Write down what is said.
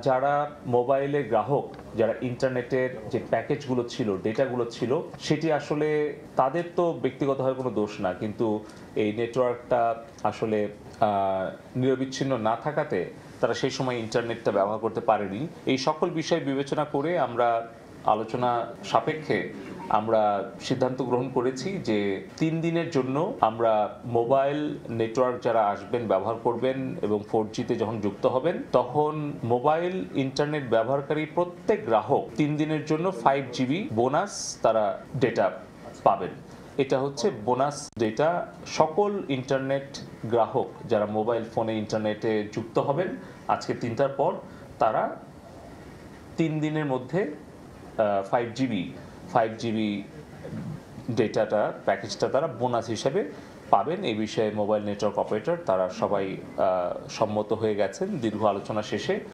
যারা মোবাইলের গ্রাহক, যারা ইন্টারনেটের যে প্যাকেজগুলো ছিল, ডেটাগুলো ছিল, সেটি আসলে তাদের তো ব্যক্তিগতভাবে কোনো দোষ না, কিন্তু এই নেটওয়ার্কটা আসলে নিরবিচ্ছিন্ন না থাকাতে তারা সেই সময় ইন্টারনেটটা ব্যবহার করতে পারেনি। এই সকল বিষয় বিবেচনা করে আমরা আলোচনা সাপেক্ষে আমরা সিদ্ধান্ত গ্রহণ করেছি যে 3 দিনের জন্য আমরা মোবাইল নেটওয়ার্ক যারা আসবেন, ব্যবহার করবেন এবং 4Gতে যখন যুক্ত হবেন, তখন মোবাইল ইন্টারনেট ব্যবহারকারী প্রত্যেক গ্রাহক 3 দিনের জন্য 5GB বোনাস তারা ডেটা পাবেন। এটা হচ্ছে বোনাস ডেটা। সকল ইন্টারনেট গ্রাহক যারা মোবাইল ফোনে ইন্টারনেটে যুক্ত হবেন আজকে 3টার পর, তারা 3 দিনের মধ্যে 5GB ডেটাটা প্যাকেজটা তারা বোনাস হিসেবে পাবেন। এই বিষয়ে মোবাইল নেটওয়ার্ক অপারেটর তারা সবাই সম্মত হয়ে গেছেন দীর্ঘ আলোচনা শেষে।